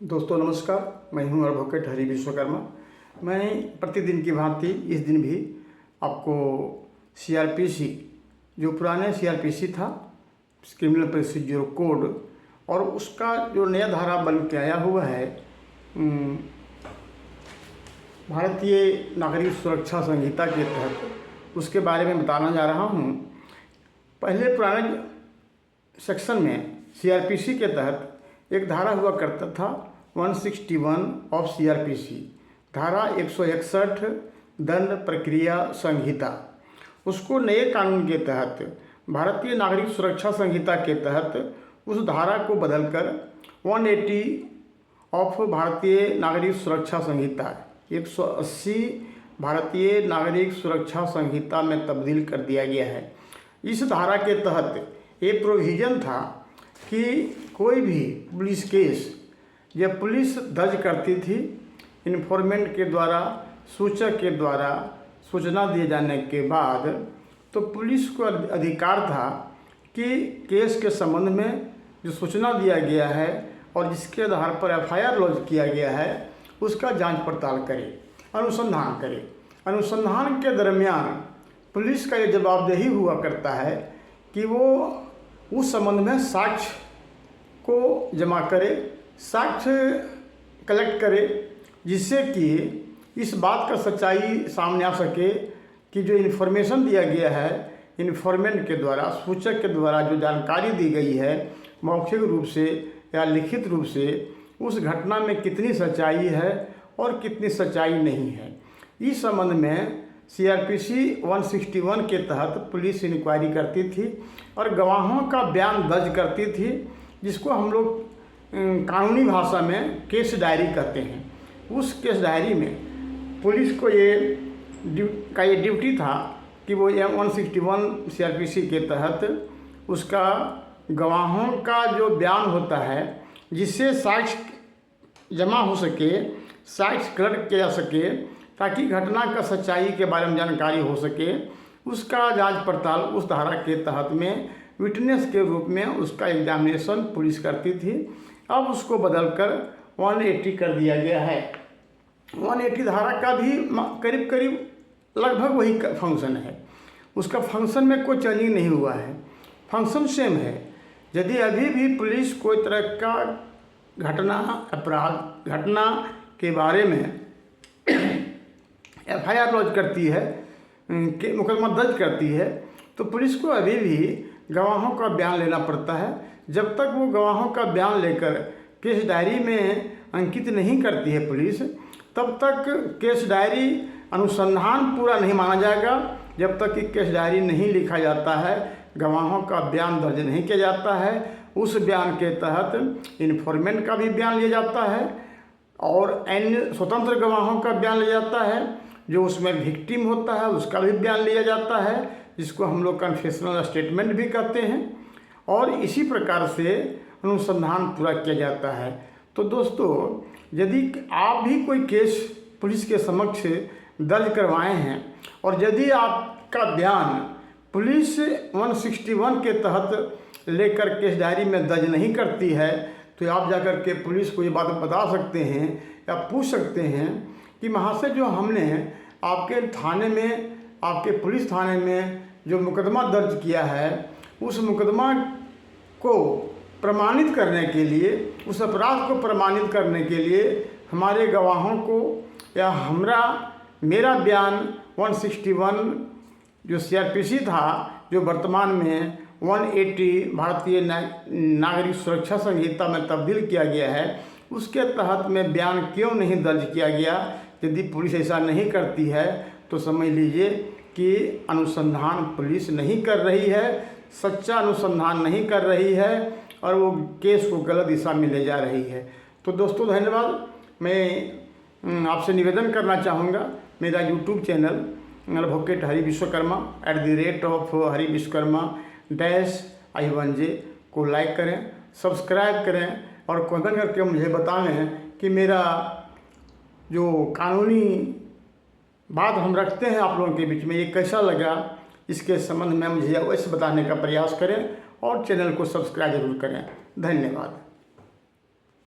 दोस्तों नमस्कार, मैं हूं एडवोकेट हरि विश्वकर्मा। मैं प्रतिदिन की भांति इस दिन भी आपको सीआरपीसी, जो पुराने सीआरपीसी था, क्रिमिनल प्रोसीजर कोड, और उसका जो नया धारा बन के आया हुआ है भारतीय नागरिक सुरक्षा संहिता के तहत, उसके बारे में बताना जा रहा हूं। पहले पुराने सेक्शन में सीआरपीसी के तहत एक धारा हुआ करता था 161 ऑफ सीआरपीसी, धारा 161 दंड प्रक्रिया संहिता। उसको नए कानून के तहत, भारतीय नागरिक सुरक्षा संहिता के तहत, उस धारा को बदलकर 180 ऑफ भारतीय नागरिक सुरक्षा संहिता 180 भारतीय नागरिक सुरक्षा संहिता में तब्दील कर दिया गया है। इस धारा के तहत ये प्रोविज़न था कि कोई भी पुलिस केस जब पुलिस दर्ज करती थी, इन्फॉर्मेंट के द्वारा, सूचक के द्वारा सूचना दिए जाने के बाद, तो पुलिस को अधिकार था कि केस के संबंध में जो सूचना दिया गया है और जिसके आधार पर एफआईआर लॉन्च किया गया है, उसका जांच पड़ताल करे, अनुसंधान करे। अनुसंधान के दरमियान पुलिस का ये जवाबदेही हुआ करता है कि वो उस संबंध में साक्ष्य को जमा करे, साक्ष्य कलेक्ट करे, जिससे कि इस बात का सच्चाई सामने आ सके कि जो इन्फॉर्मेशन दिया गया है, इन्फॉर्मेंट के द्वारा, सूचक के द्वारा जो जानकारी दी गई है मौखिक रूप से या लिखित रूप से, उस घटना में कितनी सच्चाई है और कितनी सच्चाई नहीं है। इस संबंध में सीआरपीसी 161 के तहत पुलिस इंक्वायरी करती थी और गवाहों का बयान दर्ज करती थी, जिसको हम लोग कानूनी भाषा में केस डायरी कहते हैं। उस केस डायरी में पुलिस को ये ड्यूटी था कि वो 161 सीआरपीसी के तहत उसका गवाहों का जो बयान होता है, जिससे साक्ष्य जमा हो सके, साक्ष्य कलेक्ट किया जा सके, ताकि घटना का सच्चाई के बारे में जानकारी हो सके, उसका जांच पड़ताल उस धारा के तहत में विटनेस के रूप में उसका एग्जामिनेशन पुलिस करती थी। अब उसको बदलकर 180 कर दिया गया है। 180 धारा का भी करीब करीब लगभग वही फंक्शन है। उसका फंक्शन में कोई चेंजिंग नहीं हुआ है, फंक्शन सेम है। यदि अभी भी पुलिस कोई तरह का घटना, अपराध घटना के बारे में एफआईआर लॉन्च करती है, मुकदमा दर्ज करती है, तो पुलिस को अभी भी गवाहों का बयान लेना पड़ता है। जब तक वो गवाहों का बयान लेकर केस डायरी में अंकित नहीं करती है पुलिस, तब तक केस डायरी अनुसंधान पूरा नहीं माना जाएगा। जब तक कि केस डायरी नहीं लिखा जाता है, गवाहों का बयान दर्ज नहीं किया जाता है, उस बयान के तहत इन्फॉर्मेंट का भी बयान लिया जाता है और अन्य स्वतंत्र गवाहों का बयान लिया जाता है। जो उसमें विक्टिम होता है उसका भी बयान लिया जाता है, जिसको हम लोग कन्फेशनल स्टेटमेंट भी कहते हैं, और इसी प्रकार से अनुसंधान पूरा किया जाता है। तो दोस्तों, यदि आप भी कोई केस पुलिस के समक्ष दर्ज करवाए हैं और यदि आपका बयान पुलिस 161 के तहत लेकर केस डायरी में दर्ज नहीं करती है, तो आप जाकर के पुलिस को ये बात बता सकते हैं या पूछ सकते हैं कि महाशय, जो हमने आपके थाने में, आपके पुलिस थाने में जो मुकदमा दर्ज किया है, उस मुकदमा को प्रमाणित करने के लिए, उस अपराध को प्रमाणित करने के लिए हमारे गवाहों को या मेरा बयान 161 जो सीआरपीसी था, जो वर्तमान में 180 भारतीय नागरिक सुरक्षा संहिता में तब्दील किया गया है, उसके तहत में बयान क्यों नहीं दर्ज किया गया। यदि पुलिस ऐसा नहीं करती है तो समझ लीजिए कि अनुसंधान पुलिस नहीं कर रही है, सच्चा अनुसंधान नहीं कर रही है और वो केस को गलत दिशा में ले जा रही है। तो दोस्तों धन्यवाद। मैं आपसे निवेदन करना चाहूँगा, मेरा YouTube channel advocate Hari Vishwakarma @Hari Vishwakarma -I1J को लाइक करें, सब्सक्राइब करें और कमेंट करके मुझे बताएं कि मेरा जो कानूनी बात हम रखते हैं आप लोगों के बीच में, ये कैसा लगा। इसके संबंध में मुझे अवश्य बताने का प्रयास करें और चैनल को सब्सक्राइब जरूर करें। धन्यवाद।